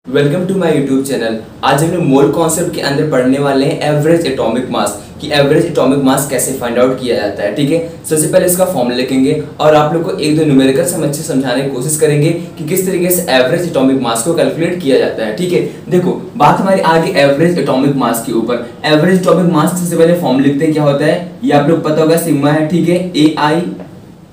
Welcome to my YouTube channel. आज हम लोग मोल कॉन्सेप्ट के अंदर पढ़ने वाले हैं एवरेज एटॉमिक मास कि एवरेज एटॉमिक मास कैसे फाइंड आउट किया जाता है। ठीक है, सबसे पहले इसका फॉर्मूला लिखेंगे और आप लोग को एक दो न्यूमेरिकल समझ से समझाने की कोशिश करेंगे कि किस तरीके से एवरेज एटॉमिक मास को कैलकुलेट किया जाता है। ठीक है, देखो बात हमारी आगे एवरेज एटॉमिक मास के ऊपर। एवरेज एटॉमिक मास सबसे पहले फॉर्मूला लिखते हैं, क्या होता है ये आप लोग पता होगा, सिग्मा है। ठीक है,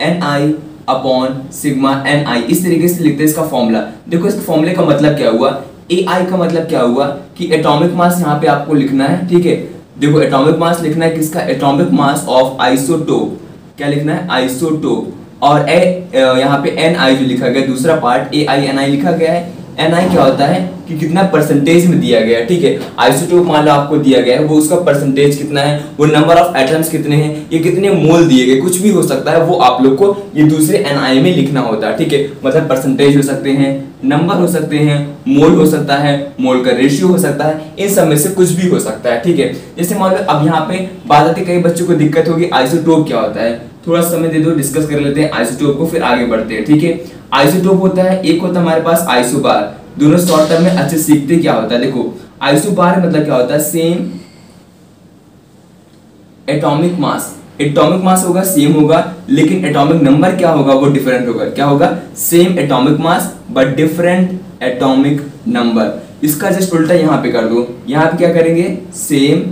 AI अपॉन सिग्मा NI, इस तरीके से लिखते हैं इसका फॉर्मूला। देखो इस फॉर्मूले का मतलब क्या हुआ, AI का मतलब क्या हुआ कि एटॉमिक मास यहाँ पे आपको लिखना है। ठीक है, देखो एटॉमिक मास लिखना है किसका, एटॉमिक मास ऑफ आइसोटोप। क्या लिखना है, आइसोटोप। और यहाँ पे NI जो लिखा गया दूसरा पार्ट AINI लिखा गया है। NI क्या होता है कि कितना परसेंटेज में दिया गया है। ठीक है, आइसोटोप मान लो आपको दिया गया है, वो उसका परसेंटेज कितना है, वो नंबर ऑफ एटम्स कितने हैं, ये कितने मोल दिए गए, कुछ भी हो सकता है, वो आप लोग को ये दूसरे NI में लिखना होता है। ठीक है, मतलब परसेंटेज हो सकते हैं, नंबर हो सकते हैं, मोल हो सकता है, मोल का रेशियो हो सकता है, इन सब में से कुछ भी हो सकता है। ठीक है, जैसे मान लो अब यहाँ पे बात आती है, कई बच्चों को दिक्कत होगी आइसोटोप क्या होता है, थोड़ा समय दे दो, डिस्कस कर लेते हैं आइसोटोप को, फिर आगे बढ़ते हैं। ठीक है, आइसोटोप होता है, एक होता है हमारे पास आइसोबार। दोनों शॉर्ट टर्म में अच्छे सीखते क्या होता है। देखो आइसोबार मतलब क्या होता है, same atomic mass. Atomic mass होगा सेम होगा, लेकिन एटॉमिक नंबर क्या होगा, वो डिफरेंट होगा। क्या होगा, same atomic mass but different atomic number. इसका जस्ट उल्टा यहाँ पे कर दो, यहाँ पे क्या करेंगे, same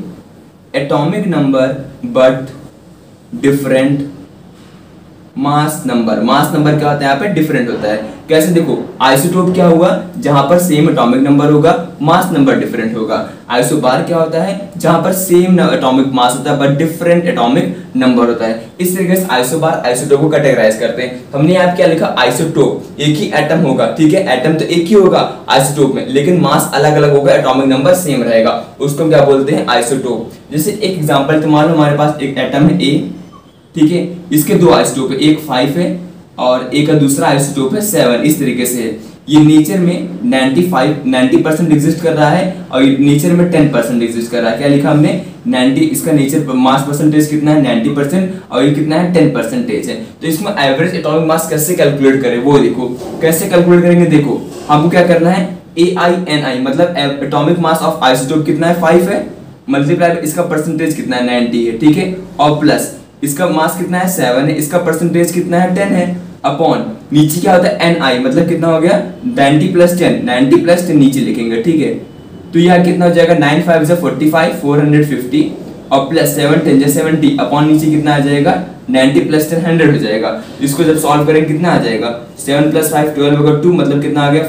atomic number but different mass number. Mass number क्या होता है, यहाँ पे डिफरेंट होता है। कैसे, देखो आइसोटोप क्या हुआ, जहां पर सेम एटॉमिक नंबर होगा, मास नंबर डिफरेंट होगा। आइसोबार क्या होता है, जहां पर सेम एटॉमिक मास होता है बट डिफरेंट एटॉमिक नंबर होता है। इस तरीके से आइसोबार आइसोटोप को कैटेगराइज करते हैं। हमने यहाँ क्या लिखा, आइसोटोप, एक ही एटम होगा। ठीक है, एटम तो एक ही होगा आइसोटोप में, लेकिन मास अलग अलग होगा, एटॉमिक नंबर सेम रहेगा, उसको क्या बोलते हैं, आइसोटोप। जैसे एक एग्जाम्पल, तो मान लो हमारे पास एक एटम है A। ठीक है, इसके दो आइसोटोप है, एक 5 है और एक का दूसरा आइसोटोप है 7। इस तरीके से ये नेचर में 90% एग्जिस्ट कर रहा है और नेचर में 10% एग्जिस्ट कर रहा है। क्या लिखा हमने, 90, इसका नेचर मास परसेंटेज कितना है 90% और ये कितना है 10% है। तो इसमें एवरेज एटॉमिक मास कैसे कैलकुलेट करें, वो देखो कैसे कैलकुलेट करेंगे। देखो हमको क्या करना है, AINI मतलब एटॉमिक मास ऑफ आइसोटोप कितना है 5 है, मल्टीप्लाई इसका परसेंटेज कितना है 90 है। ठीक है, और प्लस इसका मास कितना है 7 है, इसका परसेंटेज कितना है 10 है, अपॉन नीचे क्या होता है NI मतलब कितना हो गया 90 प्लस 10 नीचे लिखेंगे। ठीक है, तो यह कितना हो जाएगा, 9 5 जा 45 450 और प्लस 7 10 जा 70 अपॉन नीचे कितना आ जाएगा 90 प्लस 10 100 हो जाएगा। इसको जब सॉल्व करेंगे कितना आ जाएगा, 7 प्लस 5 12 होगा 2, मतलब कितना आ गया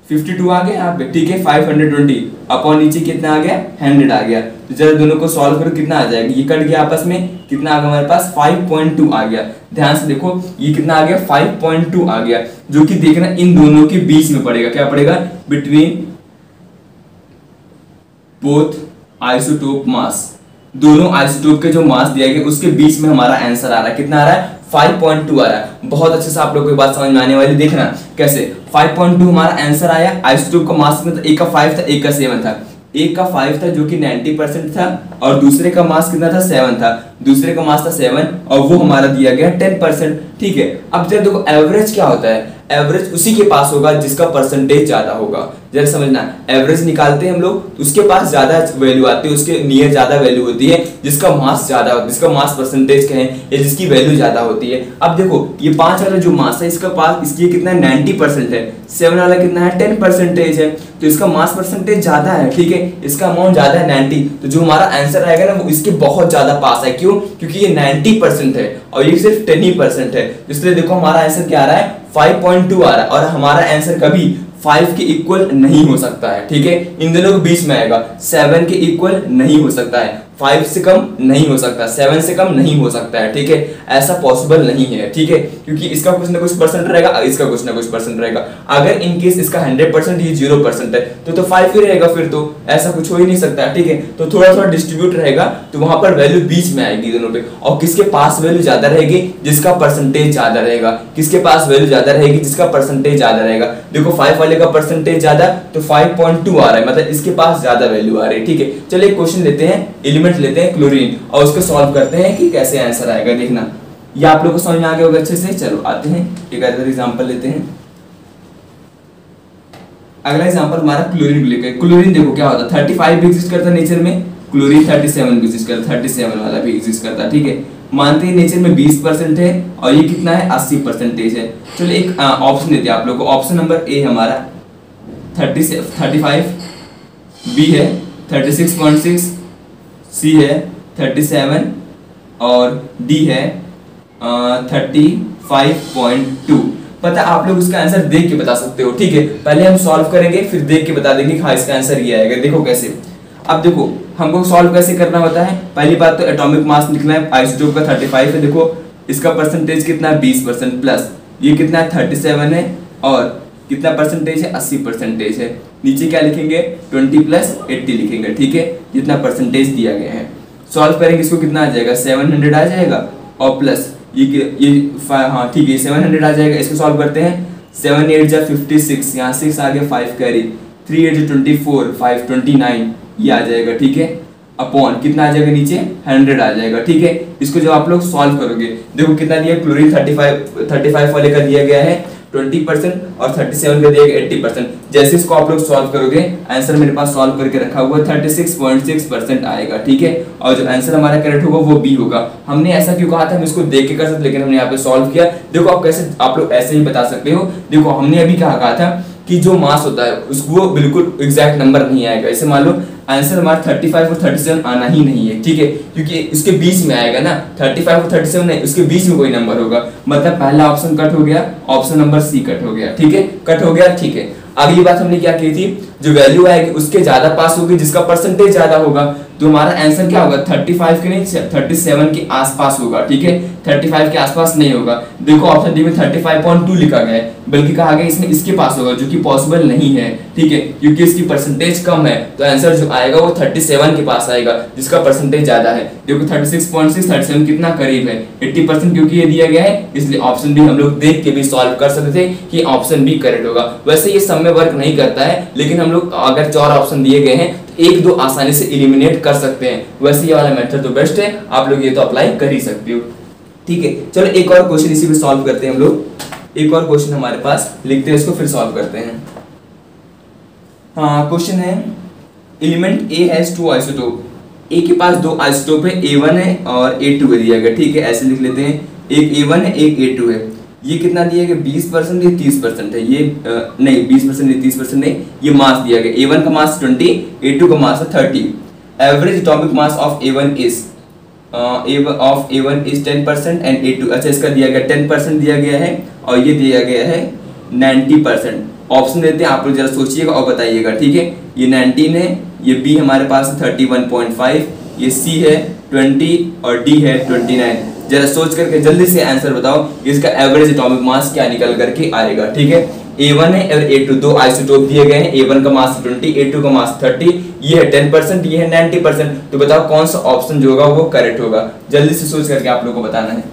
52 आ गया यहाँ पे। ठीक है, 520 अपॉन नीचे कितना आ गया 100 आ गया। तो जरा दोनों को सॉल्व करो, कितना आ जाएगा, ये कट गया आपस में, कितना आ गया हमारे पास 5.2 आ गया। ध्यान से देखो ये कितना आ गया 5.2 आ गया, जो कि देखना इन दोनों के बीच में पड़ेगा। क्या पड़ेगा, बिटवीन बोथ आइसोटोप मास, दोनों आइसोटोप के जो मास दिया गया उसके बीच में हमारा आंसर आ रहा है। कितना आ रहा है 5.2 आ रहा है। बहुत अच्छे से आप लोग को बात समझ में आने वाली, देखना कैसे 5.2 हमारा आंसर आया। आइसोटोप का मास कितना था, एक का 5 था एक का 7 था। एक का 5 था जो कि 90% था और दूसरे का मास कितना था 7 था, दूसरे का मास था 7 और वो हमारा दिया गया 10%। ठीक है, अब जब देखो एवरेज क्या होता है, एवरेज उसी के पास होगा जिसका परसेंटेज ज्यादा होगा। जरा समझना, एवरेज निकालते हैं हम लोग तो उसके पास ज्यादा वैल्यू आती है, उसके नियर ज्यादा वैल्यू होती है जिसका मास ज्यादा होता है, जिसका मास परसेंटेज कहें या जिसकी वैल्यू ज्यादा होती है। अब देखो ये 5 वाला जो मास है इसका पास इसकी कितना 90% है, 7 वाला कितना है 10% है, तो इसका मास परसेंटेज ज्यादा है। ठीक है, इसका अमाउंट ज्यादा है 90, तो जो हमारा आंसर आएगा ना वो इसके बहुत ज्यादा पास है। क्यों, क्योंकि ये 90% है और ये सिर्फ 10% है, इसलिए देखो हमारा आंसर क्या आ रहा है 5.2 आ रहा है। और हमारा आंसर कभी 5 के इक्वल नहीं हो सकता है। ठीक है, इन दोनों के बीच में आएगा, 7 के इक्वल नहीं हो सकता है, 5 से कम नहीं हो सकता, 7 से कम नहीं हो सकता है। ठीक है, ऐसा पॉसिबल नहीं है। ठीक है, क्योंकि इसका कुछ ना कुछ परसेंट रहेगा, इसका कुछ ना कुछ परसेंट रहेगा। अगर इन केस इसका 100% ये 0% है तो 5 ही रहेगा, फिर तो ऐसा कुछ हो ही नहीं सकता। ठीक है, तो थोड़ा थोड़ा डिस्ट्रीब्यूट रहेगा तो वहां पर वैल्यू बीच में आएगी दोनों पे। और किसके पास वैल्यू ज्यादा रहेगी, जिसका परसेंटेज ज्यादा रहेगा। किसके पास वैल्यू ज्यादा रहेगी, जिसका परसेंटेज ज्यादा रहेगा। देखो 5 वाले का परसेंटेज ज्यादा तो 5.2 आ रहा है, मतलब इसके पास ज्यादा वैल्यू आ रही है। ठीक है, चलिए क्वेश्चन लेते हैं, एलिमेंट लेते हैं क्लोरीन और उसको सॉल्व करते हैं कि कैसे आंसर आएगा। देखना ये आप लोगों को समझ में आ गया होगा अच्छे से। चलो आते हैं, एक अदर एग्जांपल लेते हैं। अगला एग्जांपल हमारा क्लोरीन को लेकर। क्लोरीन देखो क्या होता है, 35 भी एग्जिस्ट करता है नेचर में, क्लोरीन 37 भी एग्जिस्ट करता है, 37 वाला भी एग्जिस्ट करता है, ठीक है। मानते हैं नेचर में 20% है और ये कितना है 80% है। चलो एक ऑप्शन देते हैं आप लोग को। ऑप्शन नंबर ए हमारा 35, बी है 36.6, सी है 37 और डी है 35.2। पता आप लोग इसका आंसर देख के बता सकते हो, ठीक है। पहले हम सॉल्व करेंगे फिर देख के बता देंगे हाँ इसका आंसर ये आएगा। देखो कैसे, अब देखो हमको सॉल्व कैसे करना होता है। पहली बात तो एटॉमिक मास निकलना है, आइसोटोप का 35 है, देखो इसका परसेंटेज कितना है 20% प्लस ये कितना है 37 है और कितना परसेंटेज है 80% है। नीचे क्या लिखेंगे 20 प्लस 80 लिखेंगे, ठीक है, जितना परसेंटेज दिया गया है। सॉल्व करेंगे इसको कितना आ जाएगा 700 आ जाएगा और प्लस ये हाँ ठीक है 700 आ जाएगा। इसको सॉल्व करते हैं 7 8 जा 56, यहाँ 6 आ गया 5 कैरी, 3 8 जा 24, 5 29 ये आ जाएगा, ठीक है। अपॉन कितना आ जाएगा नीचे 100 आ जाएगा, ठीक है। इसको जब आप लोग सॉल्व करोगे देखो कितना दिया, क्लोरीन 35 वाले का दिया गया है 20% और 37 का दिया गया 80%। जैसे इसको आप लोग सॉल्व करोगे आंसर मेरे पास सॉल्व करके रखा हुआ 36.6% आएगा, ठीक है। और जो आंसर हमारा करेक्ट होगा वो बी होगा। हमने ऐसा क्यों कहा था, हम इसको देख के कर सकते, लेकिन हमने यहाँ पे सॉल्व किया। देखो आप कैसे आप लोग ऐसे ही बता सकते हो। देखो हमने अभी क्या कहा था कि जो मास होता है उसको बिल्कुल एग्जैक्ट नंबर नहीं आएगा। ऐसे मान लो आंसर हमारा 35 और 37 आना ही नहीं है, ठीक है, क्योंकि इसके बीच में आएगा ना, 35 और 37 नहीं, उसके बीच में कोई नंबर होगा। मतलब पहला ऑप्शन कट हो गया, ऑप्शन नंबर सी कट हो गया, ठीक है, कट हो गया, ठीक है। अगली बात हमने क्या की थी, जो वैल्यू आएगी उसके ज्यादा पास होगी जिसका परसेंटेज ज्यादा होगा, तो हमारा आंसर क्या होगा 35 के नहीं 37 के आसपास होगा, ठीक है, 35 के आसपास नहीं होगा। देखो ऑप्शन डी में 35.2 लिखा गया है, बल्कि कहा गया इसमें इसके पास होगा, जो कि पॉसिबल नहीं है, ठीक है, क्योंकि इसकी परसेंटेज कम है। तो आंसर जो आएगा वो 37 के पास आएगा जिसका परसेंटेज ज्यादा है। देखो 36.6 37 कितना करीब है 80%, क्योंकि ये दिया गया है, इसलिए ऑप्शन बी हम लोग देख के भी सॉल्व कर सकते थे कि ऑप्शन बी करेक्ट होगा। वैसे ये सब में वर्क नहीं करता है, लेकिन हम लोग अगर 4 ऑप्शन दिए गए हैं तो 1-2 आसानी से एलिमिनेट कर सकते हैं। वैसे ये वाला मेथड तो बेस्ट है, आप लोग ये तो अप्लाई कर ही सकते हो, ठीक है। चलो एक और क्वेश्चन इसी पे सॉल्व करते हैं हम लोग। एक और क्वेश्चन हमारे पास लिखते हैं, इसको फिर सॉल्व करते हैं। हाँ क्वेश्चन है, एलिमेंट ए हैज 2 आइसोटोप। ए के पास 2 आइसोटोप है, A1 है और A2 है दिया गया, ठीक है। ऐसे लिख लेते हैं, एक A1 है एक A2 है। ये कितना दिया गया 20% ये 30% है, ये नहीं 20% नहीं 30% नहीं, ये मास दिया गया। A1 का मास 20, A2 का मास है 30। Average atomic mass of A1 is 10% and A2, अच्छा इसका दिया गया 10% दिया गया है और ये दिया गया है 90%। ऑप्शन देते हैं, आप लोग जरा सोचिएगा और बताइएगा, ठीक है। ये 19 है, ये बी हमारे पास है 31.5, ये सी है 20 और डी है 29। जरा सोच करके जल्दी से आंसर बताओ इसका एवरेज एटॉमिक मास क्या निकल करके आएगा, ठीक है। A1 है और A2 दो आइसोटोप दिए गए हैं, A1 का मास 20, A2 का मास 30, ये है 10%, ये है 90%। तो बताओ कौन सा ऑप्शन जो होगा वो करेक्ट होगा, जल्दी से सोच करके आप लोगों को बताना है।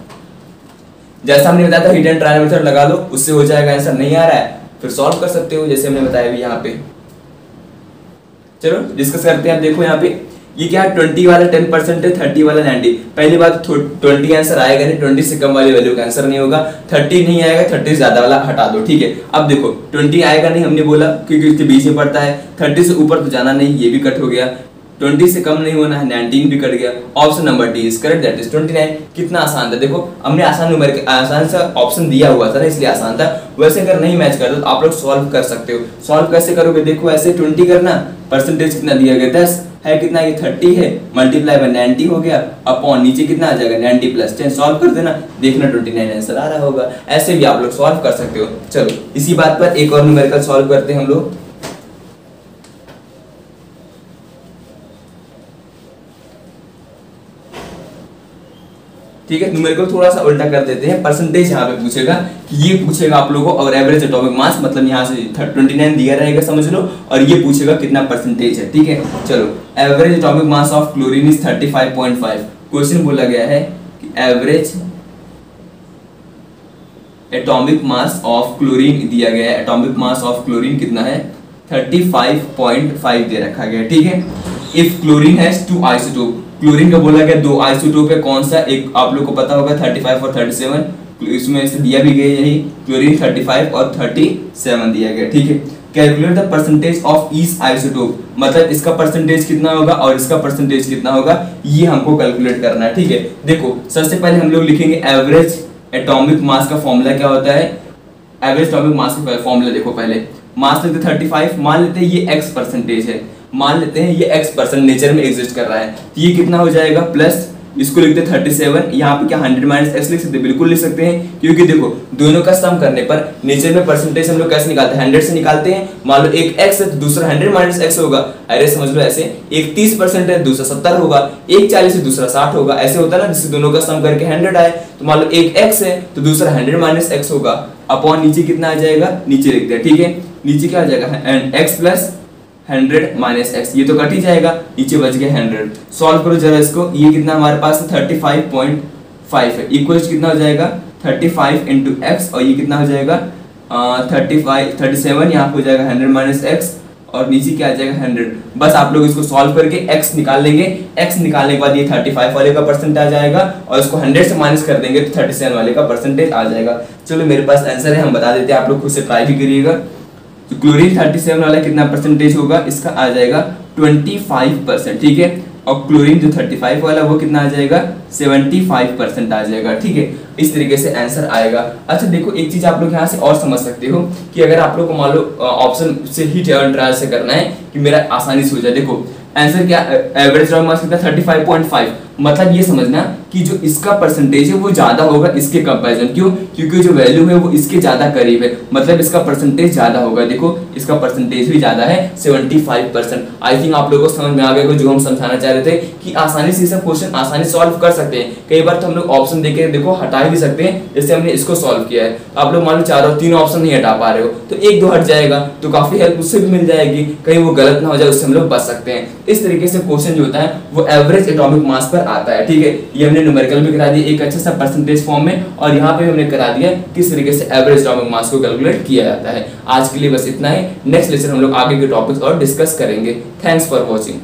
जैसा हमने बताया था हिट एंड ट्रायल मेथड लगा लो, उससे हो जाएगा। आंसर नहीं आ रहा है फिर सॉल्व कर सकते हो, जैसे हमने बताया अभी यहाँ पे। चलो डिस्कस करते हैं। देखो यहाँ पे ये क्या है, 20 वाला 10% है, 30 वाला 90। पहली बात 20 आंसर आएगा नहीं, 20 से कम वाली वैल्यू का आंसर नहीं होगा। 30 नहीं आएगा, 30 से ज्यादा वाला हटा दो, ठीक है। अब देखो 20 आएगा नहीं, हमने बोला क्योंकि इसके बीच में पड़ता है। 30 से ऊपर तो जाना नहीं, ये भी कट हो गया। 20 से कम नहीं होना है, 19 भी कट गया। Option number D is correct, that is 29। कितना आसान था, देखो हमने आसान सा ऑप्शन दिया हुआ था ना, इसलिए आसान था। वैसे अगर नहीं मैच करता तो आप लोग सॉल्व कर सकते हो। सॉल्व कैसे करोगे, देखो ऐसे 20 करना, परसेंटेज कितना दिया गया 10 है, कितना ये 30 है, मल्टीप्लाई बाय 90 हो गया, अपॉन नीचे कितना आ जाएगा 90 प्लस 10। सॉल्व कर देना, देखना 29 आंसर आ रहा होगा। ऐसे भी आप लोग सॉल्व कर सकते हो। चलो इसी बात पर एक और न्यूमेरिकल सॉल्व करते हैं हम लोग। ठीक है, न्यूमेरिकल थोड़ा सा उल्टा कर देते हैं। परसेंटेज यहाँ पे पूछेगा कि ये पूछेगा आप लोगों को, और एवरेज एटॉमिक मास मतलब यहाँ से 29 दिया रहेगा समझ लो, और ये पूछेगा कितना परसेंटेज है, ठीक है। चलो average atomic mass of chlorine is 35.5। Question बोला गया है कि average atomic mass of chlorine दिया गया है, एटॉमिक मास ऑफ क्लोरीन कितना है 35.5 दे रखा गया, ठीक है। If chlorine has 2 isotope, chlorine का बोला गया 2 आइसोटोप है, कौन सा, एक आप लोग को पता होगा 35 और 37। इसमें से दिया भी गया यही, क्लोरीन 35 और 37 दिया गया, ठीक है। Calculate the percentage of each isotope, मतलब इसका परसेंटेज कितना होगा और इसका परसेंटेज कितना होगा, ये हमको कैलकुलेट करना है, ठीक है। देखो सबसे पहले हम लोग लिखेंगे एवरेज एटॉमिक मास का फॉर्मूला क्या होता है। एवरेज एटॉमिक मास का फॉर्मूला देखो, पहले मास लेते 35, मान लेते हैं ये x परसेंटेज है, मान लेते हैं ये x% नेचर में एग्जिस्ट कर रहा है, तो ये कितना हो जाएगा प्लस इसको लिखते हैं 37, यहाँ पे क्या 100 माइनस x लिख सकते हैं, बिल्कुल लिख सकते हैं, क्योंकि देखो दोनों का सम करने पर नेचर में परसेंटेज हम लोग कैसे निकालते हैं, 100 से निकालते हैं। मान लो एक x है तो दूसरा 100 माइनस x होगा, अरे समझ लो ऐसे, एक 30% है दूसरा 70 होगा, एक 40 है दूसरा 60 होगा, ऐसे होता है ना, जिससे दोनों का सम करके 100 आए। तो मान लो एक x है तो दूसरा 100 माइनस x होगा, अपॉन नीचे कितना आ जाएगा, नीचे लिखते हैं, ठीक है। नीचे क्या आ जाएगा x प्लस 100 माइनस x, ये तो कट ही जाएगा, नीचे बच गया 100। सॉल्व करो जरा इसको, ये कितना हमारे पास 35.5 है, इक्वल कितना हो जाएगा 35 इंटू एक्स, और ये कितना हो जाएगा 37, यहाँ पे हो जाएगा 100 माइनस x, और नीचे क्या आ जाएगा 100। बस आप लोग इसको सॉल्व करके x निकाल लेंगे, x निकालने के बाद ये 35 वाले का परसेंटेज आ जाएगा, और इसको 100 से माइनस कर देंगे तो 37 वाले का परसेंटेज आ जाएगा। चलो मेरे पास आंसर है, हम बता देते हैं, आप लोग खुद से ट्राई भी करिएगा। तो क्लोरीन 37 वाला कितना परसेंटेज होगा, इसका आ जाएगा 25%, ठीक है। और क्लोरीन जो 35 वाला वो कितना आ जाएगा 75% आ जाएगा, ठीक है। इस तरीके से आंसर आएगा। अच्छा देखो एक चीज आप लोग यहाँ से और समझ सकते हो कि अगर आप लोग को मान लो ऑप्शन से ही ट्रायल से करना है कि मेरा आसानी से हो जाए, देखो आंसर क्या, एवरेज एटॉमिक मास कितना 35.5, मतलब ये समझना कि जो इसका परसेंटेज है वो ज्यादा होगा इसके कंपैरिजन, क्यों, क्योंकि जो वैल्यू है वो इसके ज्यादा करीब है, मतलब इसका परसेंटेज ज्यादा होगा। देखो इसका परसेंटेज भी ज्यादा है 75%। आई थिंक आप लोगों को समझ में आ गया जो हम समझाना चाह रहे थे कि आसानी से सब क्वेश्चन आसानी से सॉल्व कर सकते हैं। कई बार तो हम लोग ऑप्शन देके देखो हटा भी सकते हैं, जैसे हमने इसको सॉल्व किया है, तो आप लोग मान लो 4 और 3 ऑप्शन नहीं हटा पा रहे हो तो 1-2 हट जाएगा, तो काफी हेल्प उससे भी मिल जाएगी, कहीं वो गलत ना हो जाए, उससे हम लोग बच सकते हैं। इस तरीके से क्वेश्चन जो होता है वो एवरेज एटॉमिक मास पर आता है, ठीक है। ये हमने न्यूमेरिकल भी करा दिया एक अच्छा सा परसेंटेज फॉर्म में, और यहाँ पे हमने करा दिया किस तरीके से एवरेज एटॉमिक मास को कैलकुलेट किया जाता है। आज के लिए बस इतना ही, नेक्स्ट लेक्चर हम लोग आगे के टॉपिक्स और डिस्कस करेंगे। Thanks for watching.